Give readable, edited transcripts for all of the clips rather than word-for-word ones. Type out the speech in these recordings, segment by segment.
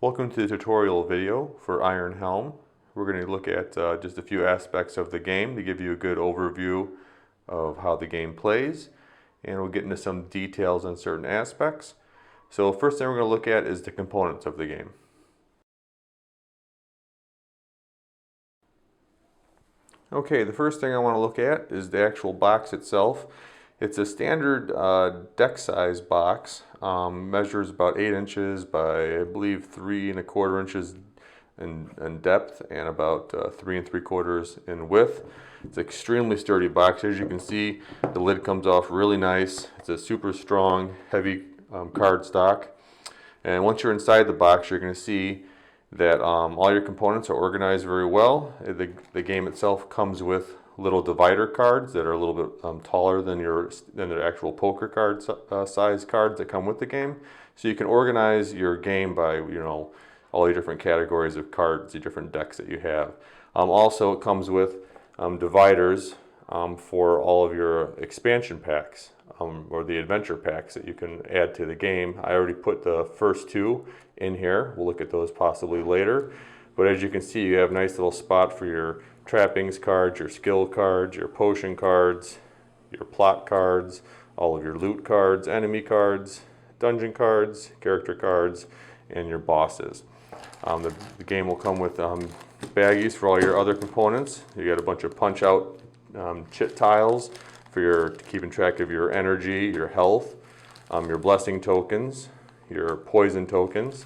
Welcome to the tutorial video for Iron Helm. We're going to look at just a few aspects of the game to give you a good overview of how the game plays, and we'll get into some details on certain aspects. So first thing we're going to look at is the components of the game. Okay, the first thing I want to look at is the actual box itself. It's a standard deck size box, measures about 8 inches by I believe 3 1/4 inches in depth and about 3 3/4 in width. It's an extremely sturdy box. As you can see, the lid comes off really nice. It's a super strong, heavy card stock. And once you're inside the box, you're going to see that all your components are organized very well. The game itself comes with little divider cards that are a little bit taller than the actual poker card size cards that come with the game. So you can organize your game by all your different categories of cards, the different decks that you have. Also, it comes with dividers for all of your expansion packs or the adventure packs that you can add to the game. I already put the first two in here. We'll look at those possibly later. But as you can see, you have a nice little spot for your trappings cards, your skill cards, your potion cards, your plot cards, all of your loot cards, enemy cards, dungeon cards, character cards, and your bosses. The game will come with baggies for all your other components. You got a bunch of punch-out chit tiles for keeping track of your energy, your health, your blessing tokens, your poison tokens,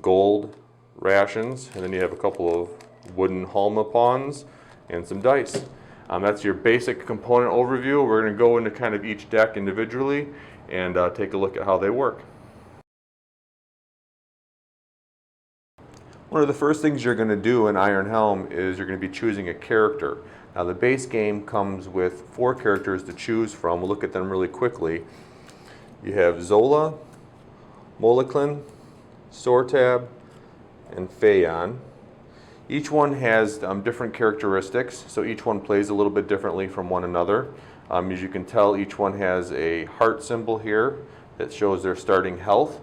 gold rations, and then you have a couple of wooden Halma pawns and some dice. That's your basic component overview. We're going to go into kind of each deck individually and take a look at how they work. One of the first things you're going to do in Iron Helm is you're going to be choosing a character. Now the base game comes with 4 characters to choose from. We'll look at them really quickly. You have Zola, Molekyn, Sortab, and Phaon. Each one has different characteristics, so each one plays a little bit differently from one another. As you can tell, each one has a heart symbol here that shows their starting health.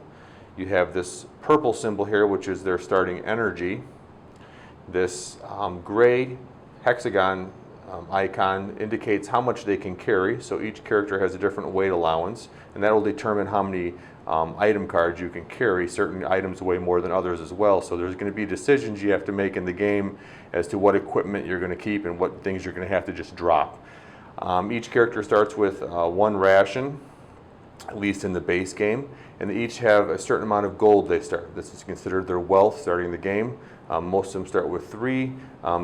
You have this purple symbol here, which is their starting energy. This gray hexagon icon indicates how much they can carry, so each character has a different weight allowance, and that will determine how many item cards you can carry. Certain items weigh more than others as well, so there's going to be decisions you have to make in the game as to what equipment you're going to keep and what things you're going to have to just drop. Each character starts with 1 ration, at least in the base game, and they each have a certain amount of gold they start. This is considered their wealth starting the game. Most of them start with 3.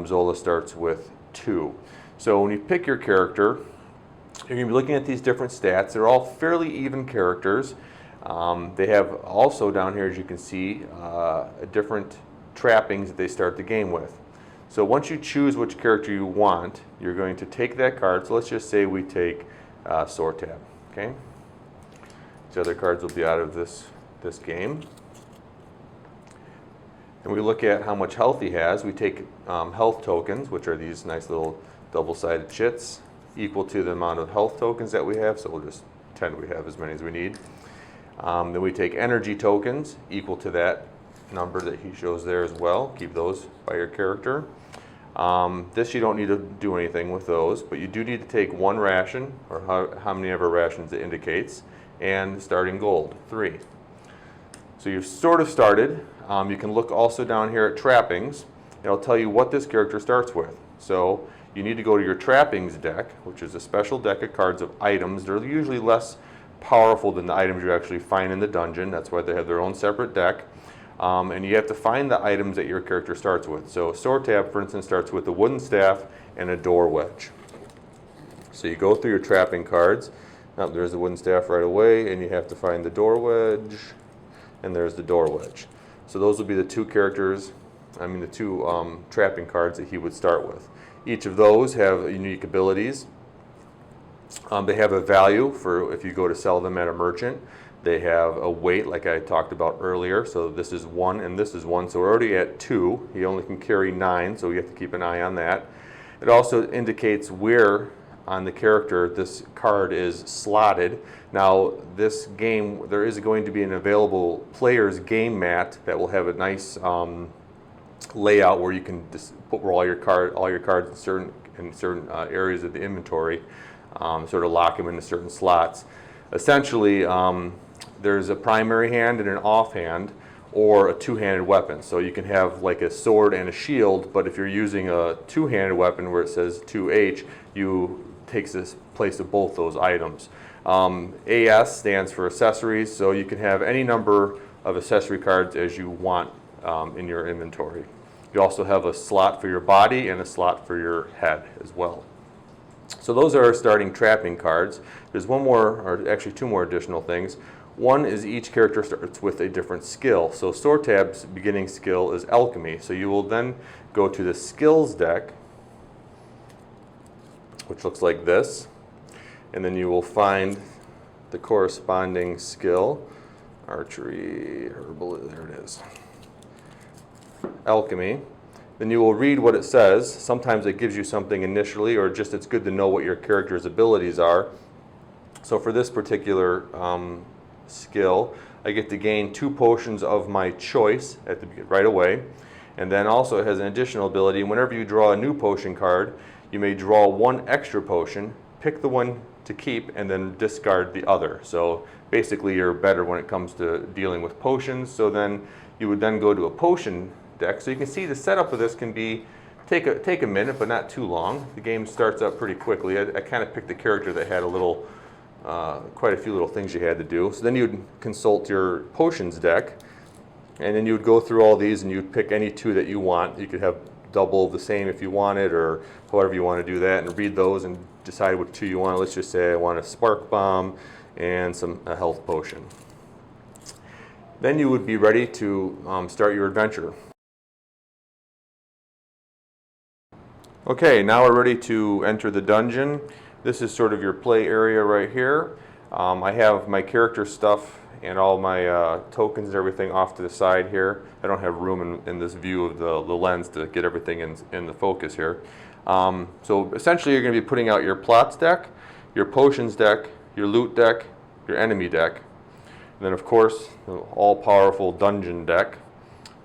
Zola starts with 2. So when you pick your character, you're going to be looking at these different stats. They're all fairly even characters. They have also down here, as you can see, different trappings that they start the game with. So once you choose which character you want, you're going to take that card. So let's just say we take Sortab. Okay. These other cards will be out of this game. And we look at how much health he has. We take health tokens, which are these nice little double-sided chits, equal to the amount of health tokens that we have. So we'll just pretend we have as many as we need. Then we take energy tokens equal to that number that he shows there as well. Keep those by your character. This you don't need to do anything with those, but you do need to take 1 ration, or how many ever rations it indicates, and starting gold, 3. So you've sort of started. You can look also down here at trappings. It'll tell you what this character starts with. So you need to go to your trappings deck, which is a special deck of cards of items. They're usually less powerful than the items you actually find in the dungeon. That's why they have their own separate deck. And you have to find the items that your character starts with. So Sortab, for instance, starts with a wooden staff and a door wedge. So you go through your trapping cards. There's the wooden staff right away, and you have to find the door wedge, and there's the door wedge. So those will be the 2 characters, the 2 trapping cards that he would start with. Each of those have unique abilities. They have a value for if you go to sell them at a merchant. They have a weight, like I talked about earlier. So this is 1 and this is 1. So we're already at 2. He only can carry 9, so you have to keep an eye on that. It also indicates where on the character, this card is slotted. Now this game, there is going to be an available player's game mat that will have a nice layout where you can just put all your cards in certain areas of the inventory, sort of lock them into certain slots. Essentially, there's a primary hand and an offhand, or a two-handed weapon. So you can have like a sword and a shield, but if you're using a two-handed weapon where it says 2H, you takes this place of both those items. AS stands for accessories, so you can have any number of accessory cards as you want in your inventory. You also have a slot for your body and a slot for your head as well. So those are our starting trapping cards. There's one more, or actually two more additional things. One is each character starts with a different skill. So Sortab's beginning skill is alchemy. So you will then go to the skills deck, which looks like this, and then you will find the corresponding skill. Archery, herbal, there it is. Alchemy. Then you will read what it says. Sometimes it gives you something initially, or just it's good to know what your character's abilities are. So for this particular skill, I get to gain 2 potions of my choice right away. And then also it has an additional ability. Whenever you draw a new potion card, you may draw 1 extra potion, pick the one to keep, and then discard the other. So basically you're better when it comes to dealing with potions. So then you would then go to a potion deck. So you can see the setup of this can be take a minute, but not too long. The game starts up pretty quickly. I kind of picked a character that had a little quite a few little things you had to do. So then you would consult your potions deck, and then you would go through all these and you'd pick any 2 that you want. You could have double of the same if you wanted, or however you want to do that, and read those and decide what 2 you want. Let's just say I want a spark bomb and a health potion. Then you would be ready to start your adventure. Okay, now we're ready to enter the dungeon. This is sort of your play area right here. I have my character stuff and all my tokens and everything off to the side here. I don't have room in this view of the lens to get everything in the focus here. So essentially you're going to be putting out your plots deck, your potions deck, your loot deck, your enemy deck, and then of course the all-powerful dungeon deck.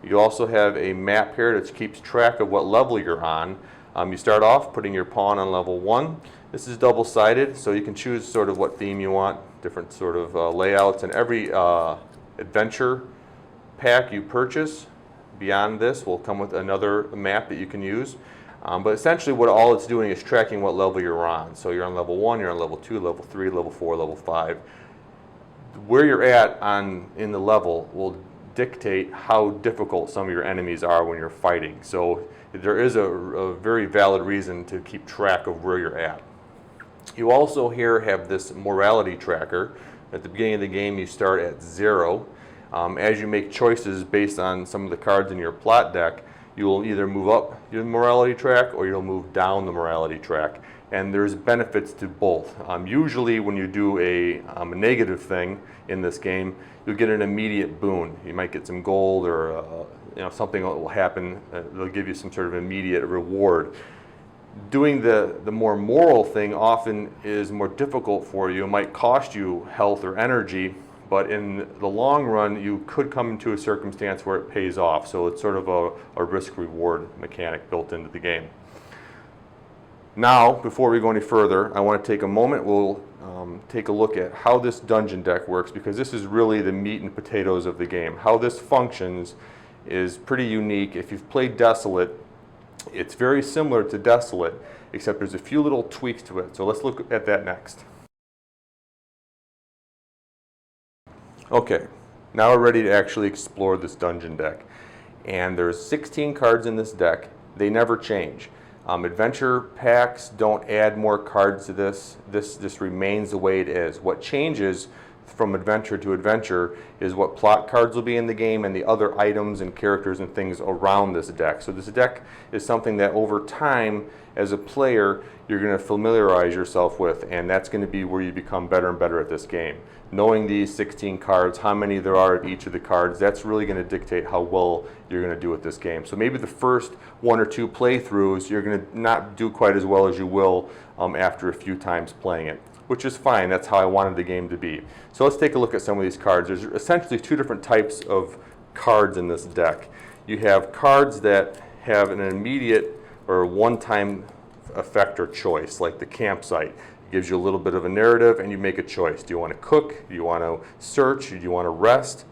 You also have a map here that keeps track of what level you're on. You start off putting your pawn on level 1. This is double-sided, so you can choose sort of what theme you want, different sort of layouts, and every adventure pack you purchase beyond this will come with another map that you can use. But essentially what all it's doing is tracking what level you're on. So you're on level 1, you're on level 2, level 3, level 4, level 5. Where you're at in the level will dictate how difficult some of your enemies are when you're fighting. So there is a very valid reason to keep track of where you're at. You also here have this morality tracker. At the beginning of the game you start at 0. As you make choices based on some of the cards in your plot deck, you will either move up your morality track or you'll move down the morality track. And there's benefits to both. Usually when you do a negative thing in this game, you'll get an immediate boon. You might get some gold, or something will happen. They'll give you some sort of immediate reward. Doing the more moral thing often is more difficult for you. It might cost you health or energy, but in the long run you could come into a circumstance where it pays off. So it's sort of a risk-reward mechanic built into the game. Now, before we go any further, I want to take a moment. We'll take a look at how this dungeon deck works, because this is really the meat and potatoes of the game. How this functions is pretty unique. If you've played Desolate, it's very similar to Desolate, except there's a few little tweaks to it. So let's look at that next. Okay, now we're ready to actually explore this dungeon deck. And there's 16 cards in this deck. They never change. Adventure packs don't add more cards to this. This remains the way it is. What changes from adventure to adventure is what plot cards will be in the game and the other items and characters and things around this deck. So this deck is something that over time as a player you're going to familiarize yourself with, and that's going to be where you become better and better at this game. knowing these 16 cards, how many there are of each of the cards, that's really going to dictate how well you're going to do with this game. So maybe the first 1 or 2 playthroughs, you're going to not do quite as well as you will after a few times playing it, which is fine. That's how I wanted the game to be. So let's take a look at some of these cards. There's essentially 2 different types of cards in this deck. You have cards that have an immediate or one-time effect or choice, like the campsite. It gives you a little bit of a narrative and you make a choice. Do you want to cook? Do you want to search? Do you want to rest?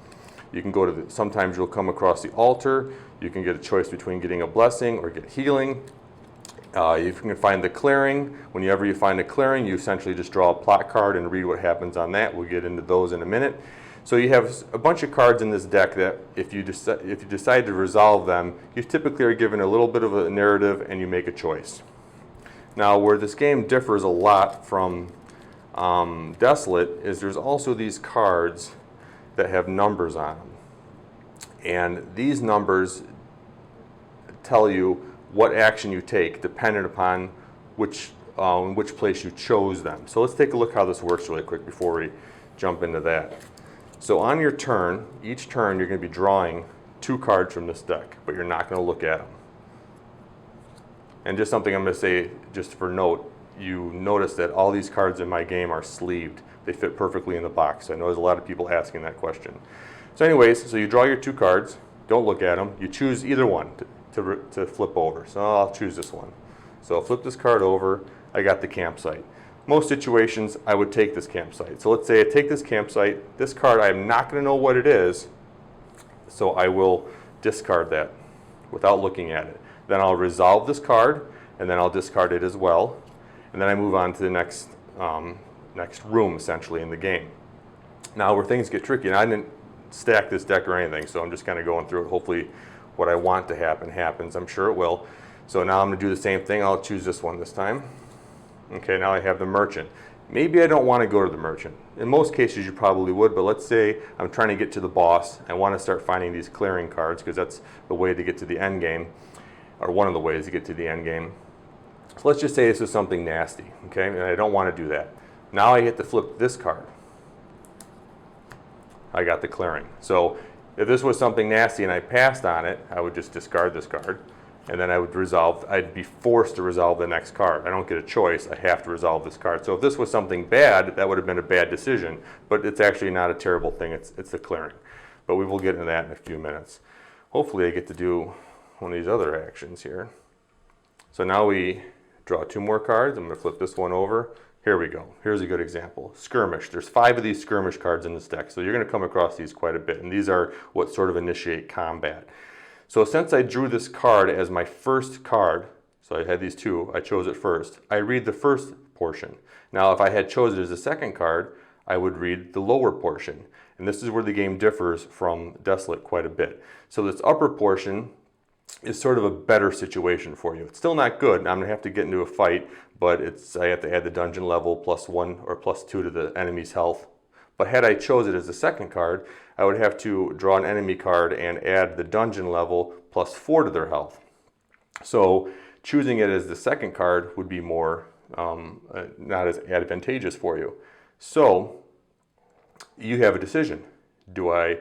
You can go to sometimes you'll come across the altar. You can get a choice between getting a blessing or get healing. You can find the clearing. Whenever you find a clearing, you essentially just draw a plot card and read what happens on that. We'll get into those in a minute. So you have a bunch of cards in this deck that if you decide to resolve them, you typically are given a little bit of a narrative and you make a choice. Now where this game differs a lot from Desolate is there's also these cards that have numbers on them. And these numbers tell you what action you take dependent upon which place you chose them. So let's take a look how this works really quick before we jump into that. So on your turn, each turn you're going to be drawing 2 cards from this deck, but you're not going to look at them. And just something I'm going to say, just for note, you notice that all these cards in my game are sleeved. They fit perfectly in the box. I know there's a lot of people asking that question. So anyways, so you draw your 2 cards, don't look at them, you choose either one to flip over. So I'll choose this one. So I'll flip this card over, I got the campsite. Most situations, I would take this campsite. So let's say I take this campsite, this card, I'm not going to know what it is, so I will discard that without looking at it. Then I'll resolve this card, and then I'll discard it as well, and then I move on to the next room, essentially, in the game. Now, where things get tricky, and I didn't stack this deck or anything, so I'm just kind of going through it. Hopefully, what I want to happen happens. I'm sure it will. So now I'm going to do the same thing. I'll choose this one this time. Okay, now I have the merchant. Maybe I don't want to go to the merchant. In most cases you probably would, but let's say I'm trying to get to the boss. I want to start finding these clearing cards because that's the way to get to the end game, or one of the ways to get to the end game. So let's just say this is something nasty, okay, and I don't want to do that. Now I get to flip this card. I got the clearing. So if this was something nasty and I passed on it, I would just discard this card. And then I would resolve, I'd be forced to resolve the next card. I don't get a choice, I have to resolve this card. So if this was something bad, that would have been a bad decision, but it's actually not a terrible thing, it's the clearing. But we will get into that in a few minutes. Hopefully I get to do one of these other actions here. So now we draw 2 more cards. I'm going to flip this one over. Here we go. Here's a good example. Skirmish. There's 5 of these skirmish cards in this deck, so you're going to come across these quite a bit, and these are what sort of initiate combat. So since I drew this card as my first card, so I had these 2, I chose it first, I read the first portion. Now if I had chosen it as a second card, I would read the lower portion. And this is where the game differs from Desolate quite a bit. So this upper portion is sort of a better situation for you. It's still not good. I'm going to have to get into a fight, but I have to add the dungeon level +1 or +2 to the enemy's health. But had I chose it as a second card, I would have to draw an enemy card and add the dungeon level +4 to their health. So choosing it as the second card would be more not as advantageous for you. So you have a decision. Do I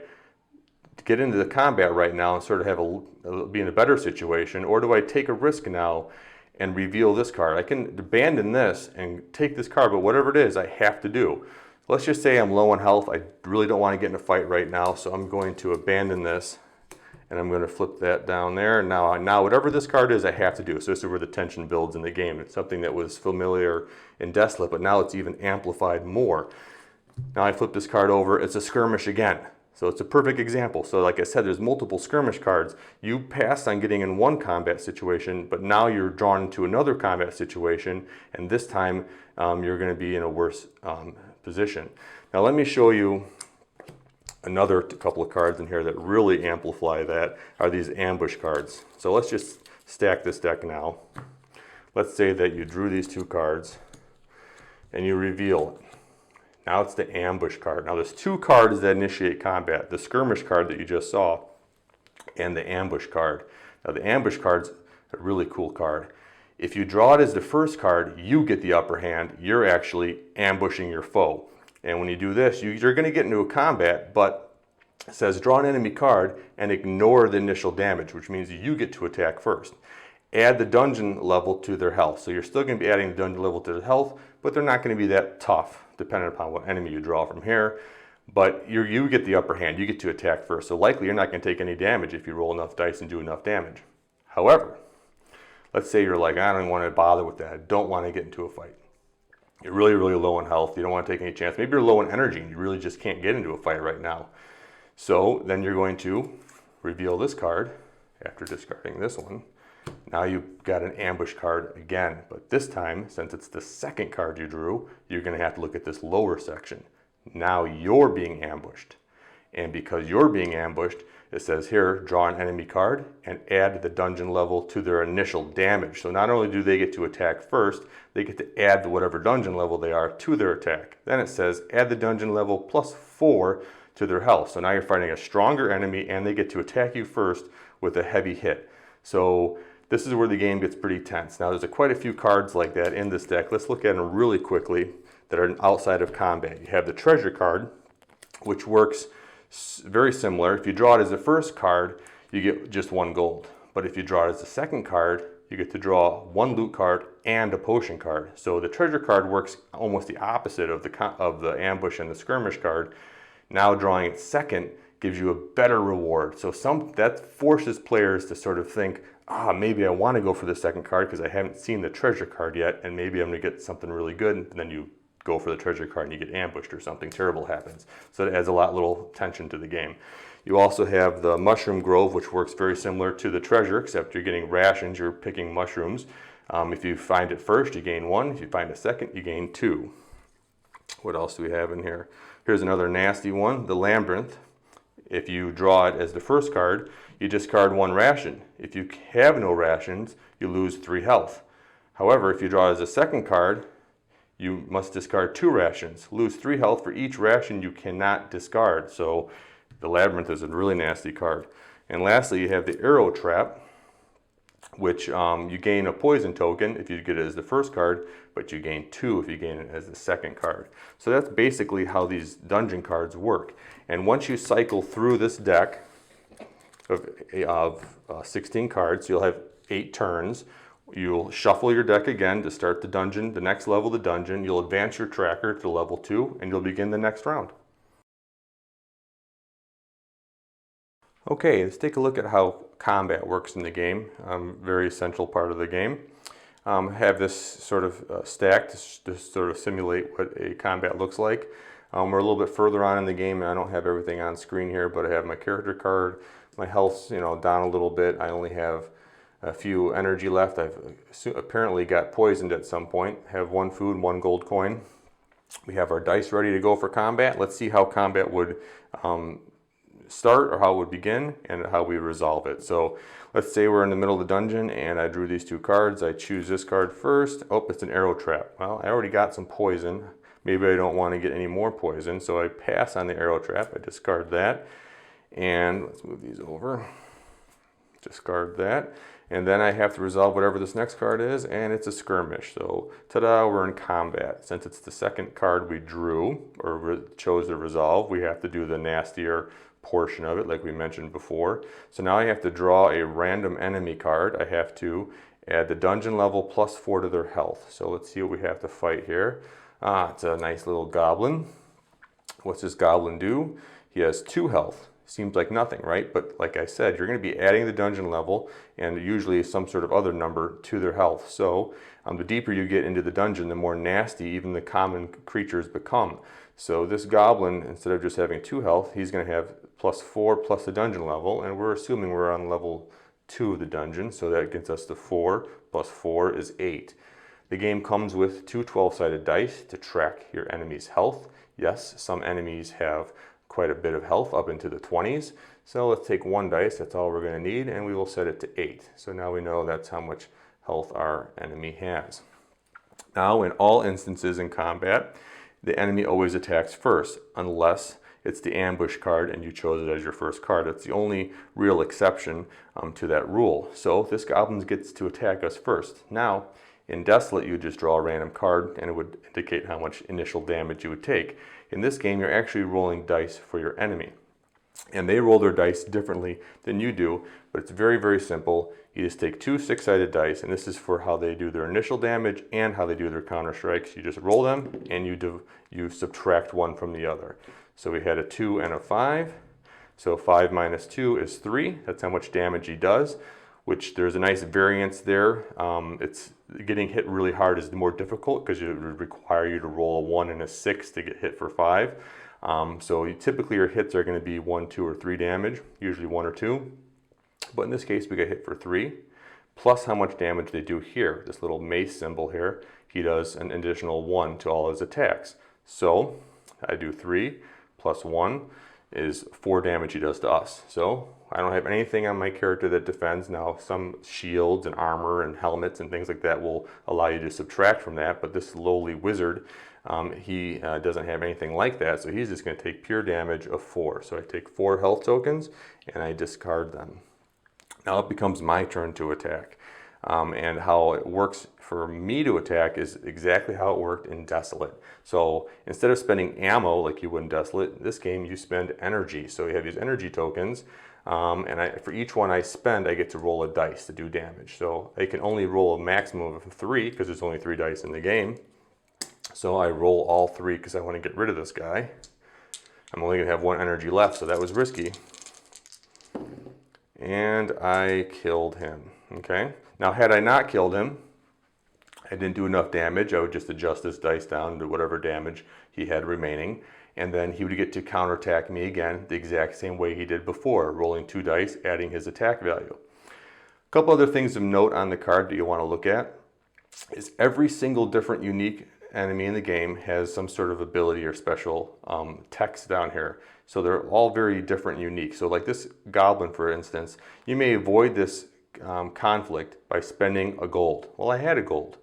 get into the combat right now and sort of be in a better situation, or do I take a risk now and reveal this card? I can abandon this and take this card, but whatever it is, I have to do. Let's just say I'm low on health. I really don't want to get in a fight right now, so I'm going to abandon this, and I'm going to flip that down there. Now whatever this card is, I have to do. So this is where the tension builds in the game. It's something that was familiar in Desolate, but now it's even amplified more. Now I flip this card over. It's a skirmish again. So it's a perfect example. So like I said, there's multiple skirmish cards. You passed on getting in one combat situation, but now you're drawn into another combat situation, and this time you're going to be in a worse position. Now let me show you another couple of cards in here that really amplify that, are these ambush cards. So let's just stack this deck now. Let's say that you drew these 2 cards and you reveal it. Now it's the ambush card. Now there's 2 cards that initiate combat. The skirmish card that you just saw and the ambush card. Now the ambush card's a really cool card. If you draw it as the first card, you get the upper hand. You're actually ambushing your foe. And when you do this, you're going to get into a combat, but it says draw an enemy card and ignore the initial damage, which means you get to attack first. Add the dungeon level to their health. So you're still going to be adding the dungeon level to their health, but they're not going to be that tough, depending upon what enemy you draw from here. But you get the upper hand. You get to attack first. So likely you're not going to take any damage if you roll enough dice and do enough damage. However, let's say you're like, I don't want to bother with that. I don't want to get into a fight. You're really, really low in health. You don't want to take any chance. Maybe you're low in energy and you really just can't get into a fight right now. So then you're going to reveal this card after discarding this one. Now you've got an ambush card again, but this time, since it's the second card you drew, you're going to have to look at this lower section. Now you're being ambushed. And because you're being ambushed, it says here, draw an enemy card and add the dungeon level to their initial damage. So not only do they get to attack first, they get to add whatever dungeon level they are to their attack. Then it says, add the dungeon level +4 to their health. So now you're fighting a stronger enemy and they get to attack you first with a heavy hit. So this is where the game gets pretty tense. Now there's quite a few cards like that in this deck. Let's look at them really quickly that are outside of combat. You have the treasure card, which works very similar. If you draw it as the first card, you get just 1 gold. But if you draw it as the second card, you get to draw 1 loot card and a potion card. So the treasure card works almost the opposite of the ambush and the skirmish card. Now drawing it second gives you a better reward. So that forces players to sort of think, maybe I want to go for the second card because I haven't seen the treasure card yet, and maybe I'm going to get something really good, and then you go for the treasure card and you get ambushed or something terrible happens. So it adds a little tension to the game. You also have the Mushroom Grove, which works very similar to the treasure, except you're getting rations, you're picking mushrooms. If you find it first, you gain 1. If you find it second, you gain 2. What else do we have in here? Here's another nasty one, the Labyrinth. If you draw it as the first card, you discard 1 ration. If you have no rations, you lose 3 health. However, if you draw it as a second card, you must discard 2 rations, lose 3 health for each ration you cannot discard. So the Labyrinth is a really nasty card. And lastly, you have the Arrow Trap, which you gain a poison token if you get it as the first card, but you gain 2 if you gain it as the second card. So that's basically how these dungeon cards work. And once you cycle through this deck of 16 cards, you'll have 8 turns. You'll shuffle your deck again to start the dungeon, the next level of the dungeon. You'll advance your tracker to level 2, and you'll begin the next round. Okay, let's take a look at how combat works in the game. Very essential part of the game. Have this sort of stacked to sort of simulate what a combat looks like. We're a little bit further on in the game, and I don't have everything on screen here, but I have my character card. My health's down a little bit. I only have a few energy left. I've apparently got poisoned at some point. Have 1 food, 1 gold coin. We have our dice ready to go for combat. Let's see how combat would start, or how it would begin, and how we resolve it. So let's say we're in the middle of the dungeon and I drew these 2 cards. I choose this card first. Oh, it's an arrow trap. Well, I already got some poison. Maybe I don't want to get any more poison, so I pass on the arrow trap. I discard that. And let's move these over. Discard that. And then I have to resolve whatever this next card is, and it's a skirmish. So, ta-da, we're in combat. Since it's the second card we drew, or chose to resolve, we have to do the nastier portion of it, like we mentioned before. So now I have to draw a random enemy card. I have to add the dungeon level +4 to their health. So let's see what we have to fight here. It's a nice little goblin. What's this goblin do? He has 2 health. Seems like nothing, right? But like I said, you're going to be adding the dungeon level and usually some sort of other number to their health. So the deeper you get into the dungeon, the more nasty even the common creatures become. So this goblin, instead of just having 2 health, he's going to have +4 plus the dungeon level, and we're assuming we're on level 2 of the dungeon, so that gets us to 4 plus 4 is 8. The game comes with 2 12-sided dice to track your enemy's health. Yes, some enemies have quite a bit of health, up into the 20s. So let's take 1 dice, that's all we're going to need, and we will set it to 8. So now we know that's how much health our enemy has. Now, in all instances in combat, the enemy always attacks first, unless it's the ambush card and you chose it as your first card. That's the only real exception to that rule. So this goblin gets to attack us first. Now, in Desolate, you just draw a random card and it would indicate how much initial damage you would take. In this game, you're actually rolling dice for your enemy. And they roll their dice differently than you do, but it's very, very simple. You just take two 6-sided dice, and this is for how they do their initial damage and how they do their counter strikes. You just roll them, and you subtract one from the other. So we had a 2 and a 5. So 5 minus 2 is 3. That's how much damage he does, which there's a nice variance there. It's getting hit really hard is more difficult because it would require you to roll a 1 and a 6 to get hit for 5. So typically your hits are going to be 1, 2, or 3 damage, usually 1 or 2. But in this case, we got hit for 3, plus how much damage they do here. This little mace symbol here, he does an additional 1 to all his attacks. So I do 3 plus 1 is 4 damage he does to us. So I don't have anything on my character that defends. Now some shields and armor and helmets and things like that will allow you to subtract from that, but this lowly wizard, he doesn't have anything like that, so he's just going to take pure damage of 4. So I take 4 health tokens and I discard them. Now it becomes my turn to attack. And how it works for me to attack is exactly how it worked in Desolate. So instead of spending ammo like you would in Desolate, in this game you spend energy. So you have these energy tokens, and for each one I spend, I get to roll a dice to do damage. So I can only roll a maximum of 3 because there's only 3 dice in the game. So I roll all 3 because I want to get rid of this guy. I'm only going to have 1 energy left, so that was risky. And I killed him, okay? Now, had I not killed him, I didn't do enough damage. I would just adjust this dice down to whatever damage he had remaining, and then he would get to counterattack me again the exact same way he did before, rolling 2 dice, adding his attack value. A couple other things of note on the card that you want to look at is every single different unique enemy in the game has some sort of ability or special text down here. So they're all very different and unique. So like this goblin, for instance, you may avoid this conflict by spending a gold. Well, I had a gold.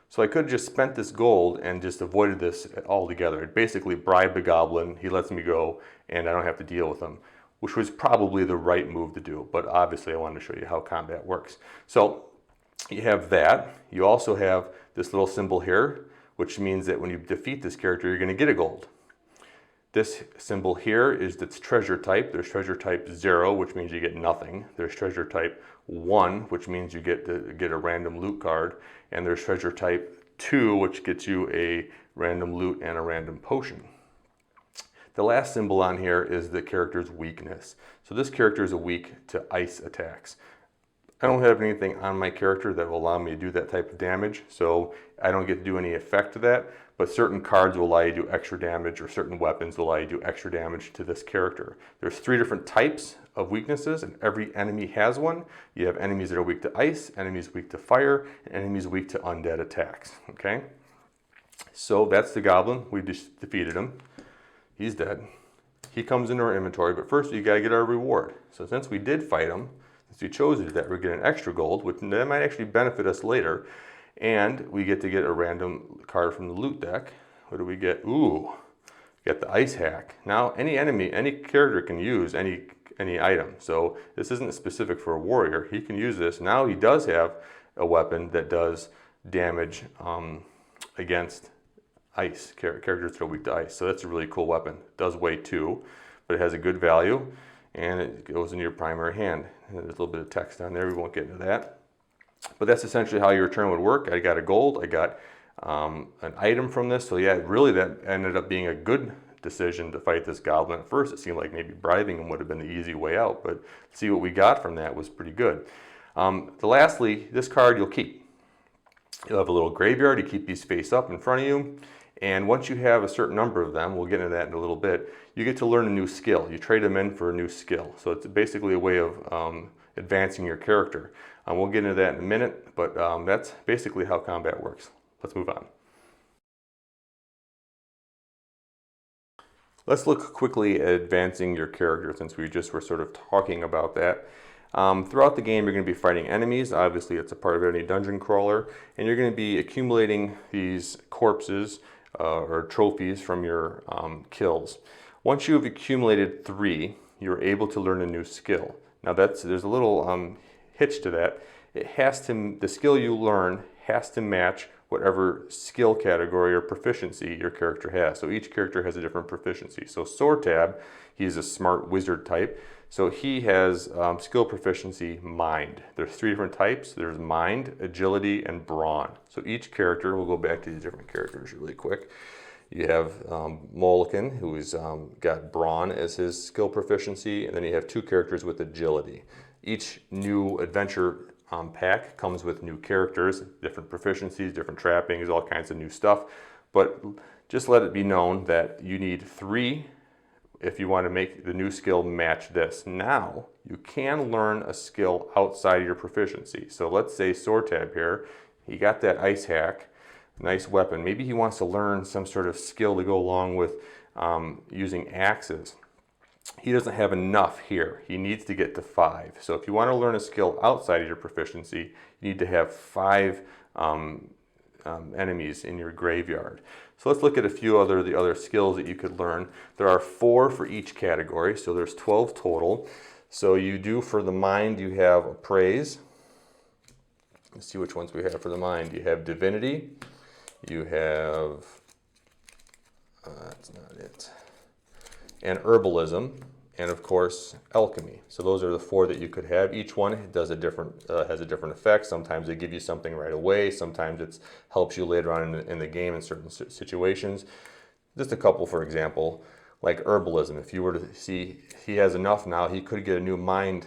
So I could have just spent this gold and just avoided this altogether. It basically bribed the goblin, he lets me go, and I don't have to deal with him, which was probably the right move to do. But obviously I wanted to show you how combat works. So you have that. You also have this little symbol here, which means that when you defeat this character, you're going to get a gold. This symbol here is its treasure type. There's treasure type 0, which means you get nothing. There's treasure type 1, which means you get a random loot card. And there's treasure type 2, which gets you a random loot and a random potion. The last symbol on here is the character's weakness. So this character is weak to ice attacks. I don't have anything on my character that will allow me to do that type of damage, so I don't get to do any effect to that, but certain cards will allow you to do extra damage, or certain weapons will allow you to do extra damage to this character. There's 3 different types of weaknesses, and every enemy has one. You have enemies that are weak to ice, enemies weak to fire, and enemies weak to undead attacks, okay? So that's the goblin. We just defeated him. He's dead. He comes into our inventory, but first you gotta get our reward. So since we did fight him, since we chose to do that, we get an extra gold, which that might actually benefit us later. And we get to get a random card from the loot deck. What do we get? Ooh, get the ice hack. Now any enemy, any character can use any item. So this isn't specific for a warrior. He can use this. Now he does have a weapon that does damage against ice, characters that are weak to ice. So that's a really cool weapon. It does weigh 2, but it has a good value, and it goes into your primary hand. And there's a little bit of text on there. We won't get into that. But that's essentially how your turn would work. I got a gold. I got an item from this. So yeah, really that ended up being a good decision to fight this goblin. At first it seemed like maybe bribing him would have been the easy way out, but see what we got from that was pretty good. Lastly, this card you'll keep. You'll have a little graveyard. You keep these face up in front of you. And once you have a certain number of them, we'll get into that in a little bit, you get to learn a new skill. You trade them in for a new skill. So it's basically a way of advancing your character. We'll get into that in a minute, but that's basically how combat works. Let's move on. Let's look quickly at advancing your character, since we just were sort of talking about that. Throughout the game, you're going to be fighting enemies. Obviously, it's a part of any dungeon crawler. And you're going to be accumulating these corpses or trophies from your kills. Once you have accumulated 3, you're able to learn a new skill. Now there's a little hitch to that. The skill you learn has to match whatever skill category or proficiency your character has. So each character has a different proficiency. So Sortab, he's a smart wizard type. So he has skill proficiency mind. There's 3 different types. There's mind, agility, and brawn. So each character, we'll go back to these different characters really quick. You have Molokin, who's got brawn as his skill proficiency, and then you have 2 characters with agility. Each new adventure pack comes with new characters, different proficiencies, different trappings, all kinds of new stuff. But just let it be known that you need 3 if you want to make the new skill match this. Now, you can learn a skill outside of your proficiency. So let's say Sortab here, he got that ice hack, nice weapon. Maybe he wants to learn some sort of skill to go along with using axes. He doesn't have enough here. He needs to get to 5. So if you want to learn a skill outside of your proficiency, you need to have 5 enemies in your graveyard. So let's look at a few the other skills that you could learn. There are 4 for each category, so there's 12 total. So you do for the mind, you have appraise. Let's see which ones we have for the mind. You have divinity, you have, that's not it, and herbalism, and of course alchemy. So those are the 4 that you could have. Each one does a different has a different effect. Sometimes they give you something right away. Sometimes it helps you later on in the game in certain situations. Just a couple, for example, like herbalism. If you were to see he has enough now, he could get a new mind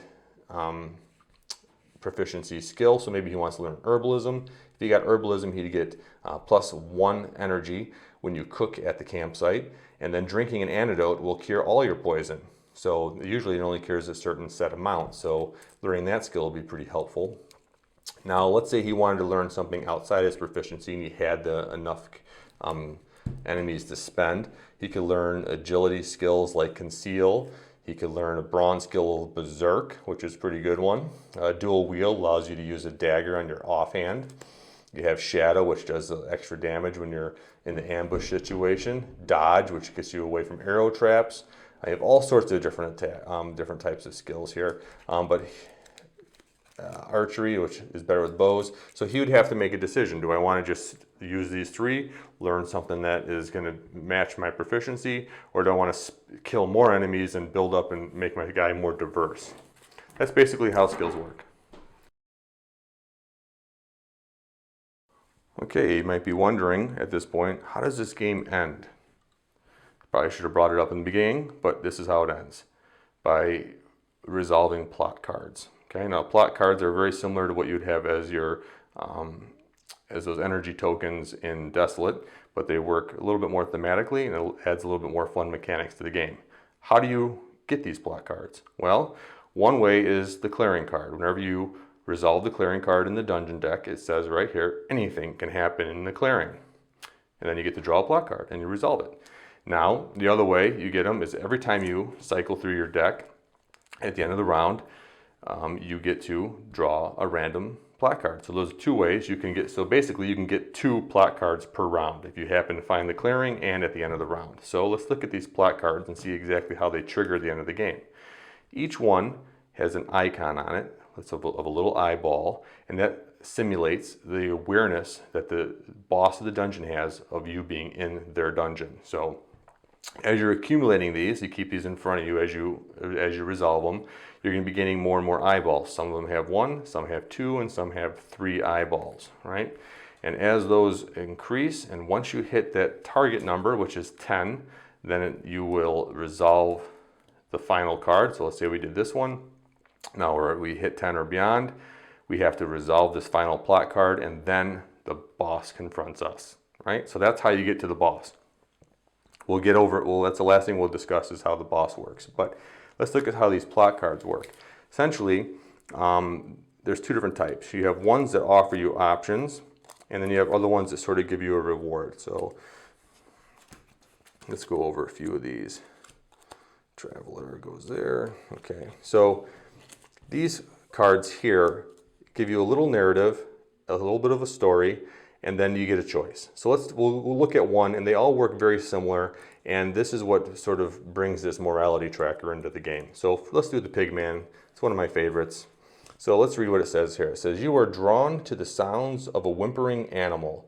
proficiency skill. So maybe he wants to learn herbalism. If he got herbalism, he'd get +1 energy when you cook at the campsite. And then drinking an antidote will cure all your poison. So usually it only cures a certain set amount. So learning that skill will be pretty helpful. Now let's say he wanted to learn something outside his proficiency and he had enough enemies to spend. He could learn agility skills like conceal. He could learn a brawn skill, berserk, which is a pretty good one. Dual wield allows you to use a dagger on your offhand. You have shadow, which does extra damage when you're in the ambush situation. Dodge, which gets you away from arrow traps. I have all sorts of different types of skills here, but archery, which is better with bows. So he would have to make a decision. Do I want to just use these 3, learn something that is going to match my proficiency, or do I want to kill more enemies and build up and make my guy more diverse? That's basically how skills work. Okay, you might be wondering at this point, how does this game end? Probably should have brought it up in the beginning, but this is how it ends. By resolving plot cards. Okay, now plot cards are very similar to what you'd have as your as those energy tokens in Desolate, but they work a little bit more thematically and it adds a little bit more fun mechanics to the game. How do you get these plot cards? Well, one way is the clearing card. Whenever you resolve the clearing card in the dungeon deck, it says right here, anything can happen in the clearing. And then you get to draw a plot card and you resolve it. Now, the other way you get them is every time you cycle through your deck, at the end of the round, you get to draw a random plot card. So those are 2 ways you can get, so basically you can get 2 plot cards per round if you happen to find the clearing and at the end of the round. So let's look at these plot cards and see exactly how they trigger the end of the game. Each one has an icon on it, that's of a little eyeball, and that simulates the awareness that the boss of the dungeon has of you being in their dungeon. So as you're accumulating these, you keep these in front of you as you resolve them, you're going to be getting more and more eyeballs. Some of them have 1, some have 2, and some have 3 eyeballs, right? And as those increase, and once you hit that target number, which is 10, then you will resolve the final card. So let's say we did this one. Now we hit 10 or beyond, we have to resolve this final plot card, and then the boss confronts us, right? So that's how you get to the boss. We'll get over it. Well, that's the last thing we'll discuss is how the boss works. But let's look at how these plot cards work. Essentially, there's 2 different types. You have ones that offer you options, and then you have other ones that sort of give you a reward. So let's go over a few of these. Traveler goes there. Okay, so these cards here give you a little narrative, a little bit of a story, and then you get a choice. So we'll look at one, and they all work very similar, and this is what sort of brings this morality tracker into the game. So let's do the Pigman. It's one of my favorites. So let's read what it says here. It says, you are drawn to the sounds of a whimpering animal.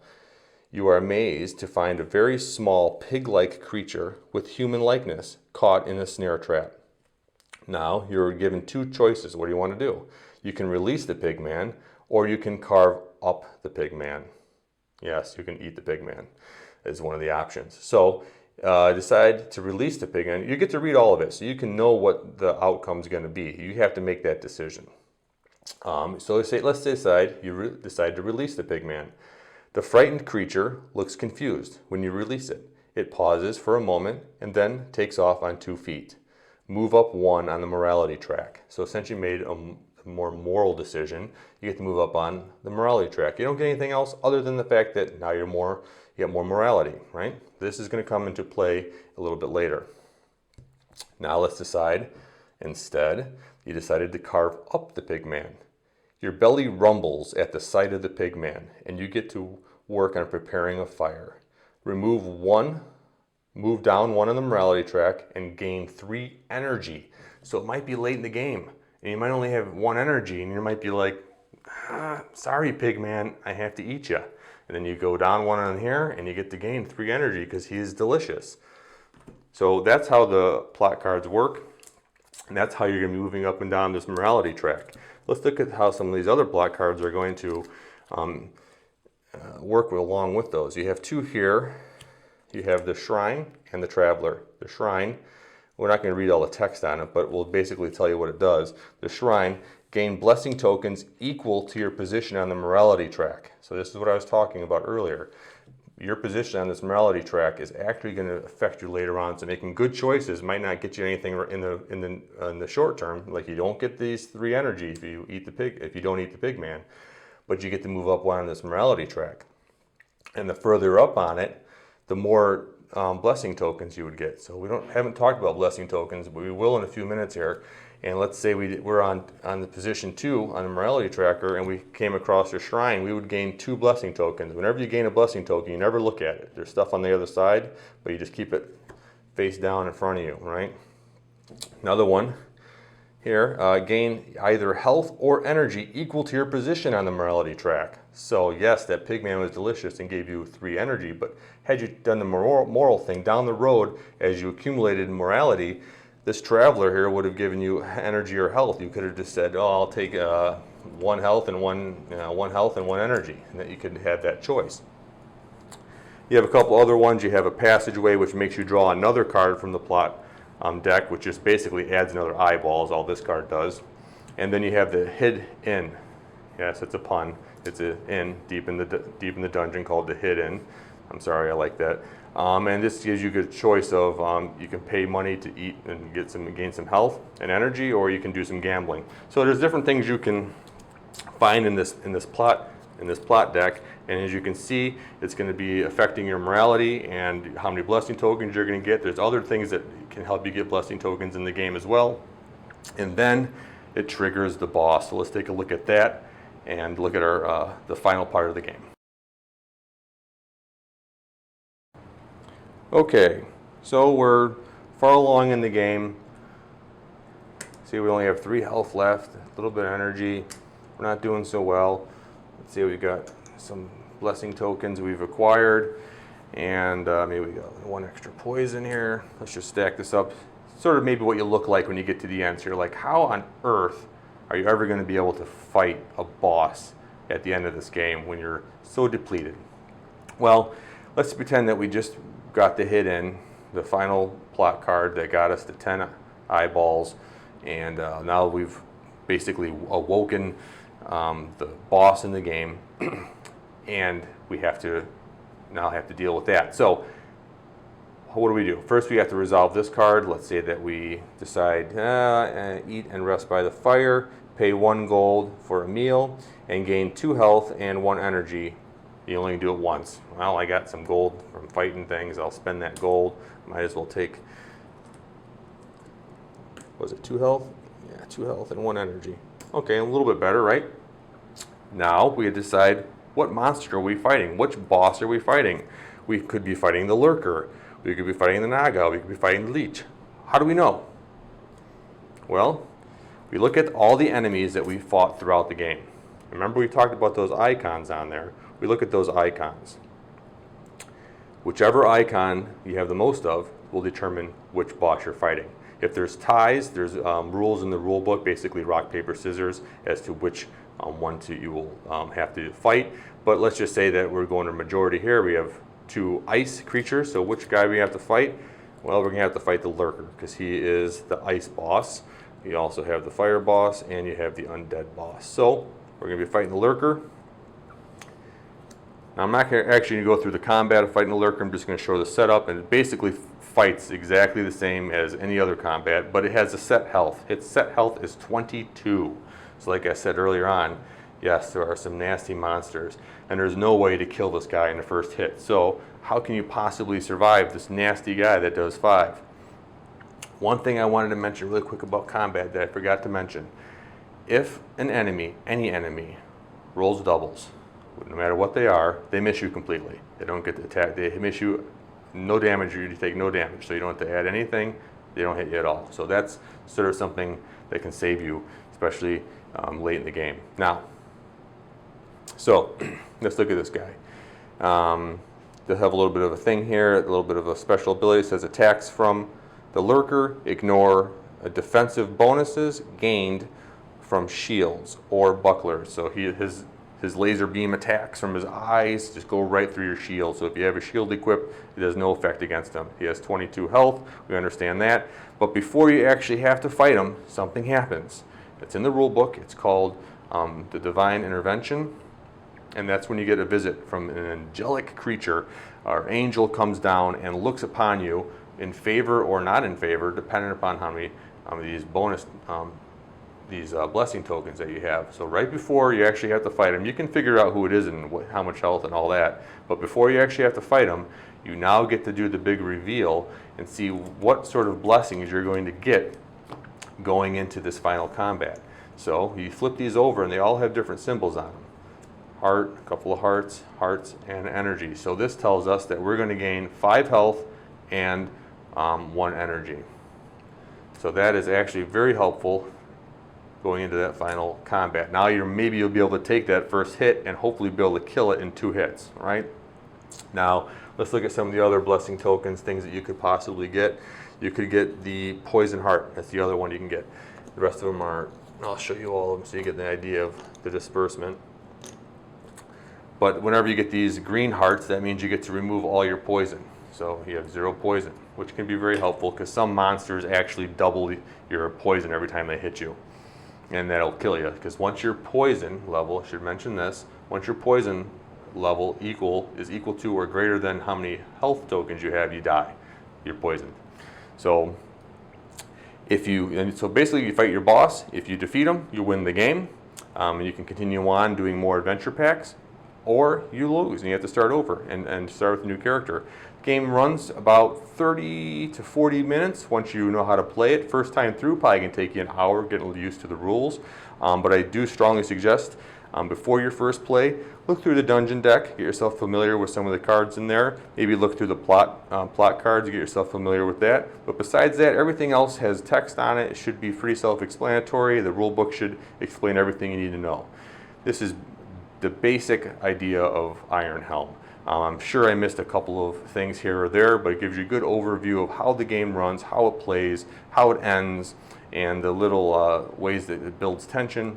You are amazed to find a very small pig-like creature with human likeness caught in a snare trap. Now you're given two choices. What do you want to do? You can release the pig man, or you can carve up the pig man. Yes, you can eat the pig man is one of the options. So decide to release the pig man. You get to read all of it, so you can know what the outcome is going to be. You have to make that decision. So let's decide you decide to release the pig man. The frightened creature looks confused when you release it. It pauses for a moment and then takes off on 2 feet. Move up 1 on the morality track. So essentially made a more moral decision. You get to move up on the morality track. You don't get anything else other than the fact that now you get more morality, right? This is going to come into play a little bit later. Now let's decide, instead, you decided to carve up the pig man. Your belly rumbles at the sight of the pig man, and you get to work on preparing a fire. Move down 1 on the morality track and gain 3 energy. So it might be late in the game, and you might only have 1 energy, and you might be like, sorry, pig man, I have to eat you. And then you go down 1 on here, and you get to gain 3 energy because he is delicious. So that's how the plot cards work, and that's how you're going to be moving up and down this morality track. Let's look at how some of these other plot cards are going to work along with those. You have 2 here. You have the Shrine and the Traveler. The Shrine, we're not going to read all the text on it, but we'll basically tell you what it does. The Shrine, gain blessing tokens equal to your position on the morality track. So this is what I was talking about earlier. Your position on this morality track is actually going to affect you later on. So making good choices might not get you anything in the short term. Like you don't get these 3 energy if you don't eat the pig man, but you get to move up 1 on this morality track. And the further up on it, the more blessing tokens you would get. So we haven't talked about blessing tokens, but we will in a few minutes here. And let's say we're on the position 2 on the morality tracker, and we came across a shrine, we would gain 2 blessing tokens. Whenever you gain a blessing token, you never look at it. There's stuff on the other side, but you just keep it face down in front of you, right? Another one here, gain either health or energy equal to your position on the morality track. So yes, that pigman was delicious and gave you 3 energy, but had you done the moral thing down the road as you accumulated morality, this traveler here would have given you energy or health. You could have just said, "Oh, I'll take 1 health and 1 energy," and that you could have that choice. You have a couple other ones. You have a passageway, which makes you draw another card from the plot deck, which just basically adds another eyeball, is all this card does. And then you have the hid in. Yes, it's a pun. It's an inn deep in the dungeon called the hid in. I'm sorry, I like that. And this gives you a good choice of you can pay money to eat and gain some health and energy, or you can do some gambling. So there's different things you can find in this plot deck, and as you can see, it's going to be affecting your morality and how many blessing tokens you're going to get. There's other things that can help you get blessing tokens in the game as well. And then it triggers the boss. So let's take a look at that and look at our the final part of the game. Okay, so we're far along in the game. See, we only have 3 health left, a little bit of energy. We're not doing so well. Let's see, we've got some blessing tokens we've acquired, and maybe we got 1 extra poison here. Let's just stack this up. Sort of maybe what you look like when you get to the end. So you're like, how on earth are you ever going to be able to fight a boss at the end of this game when you're so depleted? Well, let's pretend that we just got the hit in, the final plot card that got us the 10 eyeballs, and now we've basically awoken the boss in the game, and we now have to deal with that. So what do? First, we have to resolve this card. Let's say that we decide eat and rest by the fire, pay 1 gold for a meal, and gain 2 health and 1 energy. You only do it once. Well, I got some gold from fighting things. I'll spend that gold. Might as well take, was it 2 health? Yeah, 2 health and 1 energy. Okay, a little bit better, right? Now we decide, what monster are we fighting? Which boss are we fighting? We could be fighting the Lurker. We could be fighting the Naga. We could be fighting the Leech. How do we know? Well, we look at all the enemies that we fought throughout the game. Remember, we talked about those icons on there. We look at those icons. Whichever icon you have the most of will determine which boss you're fighting. If there's ties, there's rules in the rule book, basically rock, paper, scissors, as to which one you will have to fight. But let's just say that we're going to majority here. We have 2 ice creatures, so which guy we have to fight? Well, we're going to have to fight the Lurker, because he is the ice boss. You also have the fire boss, and you have the undead boss. So we're going to be fighting the Lurker. Now, I'm not actually going to go through the combat of fighting the Lurker. I'm just going to show the setup, and it basically fights exactly the same as any other combat, but it has a set health. Its set health is 22. So like I said earlier on, yes, there are some nasty monsters, and there's no way to kill this guy in the first hit. So how can you possibly survive this nasty guy that does 5? One thing I wanted to mention really quick about combat that I forgot to mention. If an enemy, any enemy, rolls doubles, no matter what they are, they miss you completely. They don't get the attack. They miss you, no damage, you take no damage. So you don't have to add anything. They don't hit you at all. So that's sort of something that can save you, especially late in the game. Now, so let's look at this guy. They'll have a little bit of a thing here, a little bit of a special ability. It says attacks from the Lurker ignore defensive bonuses gained from shields or bucklers. So his laser beam attacks from his eyes just go right through your shield. So if you have a shield equipped, it has no effect against him. He has 22 health, we understand that. But before you actually have to fight him, something happens. It's in the rule book. It's called the Divine Intervention. And that's when you get a visit from an angelic creature. Our angel comes down and looks upon you in favor or not in favor, depending upon how many these bonus blessing tokens that you have. So right before you actually have to fight him, you can figure out who it is and how much health and all that. But before you actually have to fight him, you now get to do the big reveal and see what sort of blessings you're going to get going into this final combat. So you flip these over and they all have different symbols on them. Heart, a couple of hearts, and energy. So this tells us that we're going to gain 5 health and 1 energy. So that is actually very helpful going into that final combat. Now maybe you'll be able to take that first hit and hopefully be able to kill it in 2 hits, right? Now, let's look at some of the other blessing tokens, things that you could possibly get. You could get the Poison Heart. That's the other one you can get. The rest of them are, I'll show you all of them so you get the idea of the disbursement. But whenever you get these green hearts, that means you get to remove all your poison. So you have 0 poison, which can be very helpful because some monsters actually double your poison every time they hit you. And that'll kill you, because once your poison level, I should mention this, once your poison level is equal to or greater than how many health tokens you have, you die. You're poisoned. So so basically you fight your boss. If you defeat him, you win the game. And you can continue on doing more adventure packs, or you lose and you have to start over and start with a new character. The game runs about 30 to 40 minutes once you know how to play it. First time through probably can take you an hour getting used to the rules. But I do strongly suggest before your first play, look through the dungeon deck, get yourself familiar with some of the cards in there. Maybe look through the plot cards, get yourself familiar with that. But besides that, everything else has text on it. It should be pretty self-explanatory. The rule book should explain everything you need to know. This is the basic idea of Iron Helm. I'm sure I missed a couple of things here or there, but it gives you a good overview of how the game runs, how it plays, how it ends, and the little ways that it builds tension.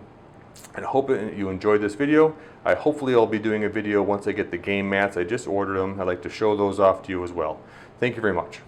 And I hope you enjoyed this video. Hopefully I'll be doing a video once I get the game mats. I just ordered them. I'd like to show those off to you as well. Thank you very much.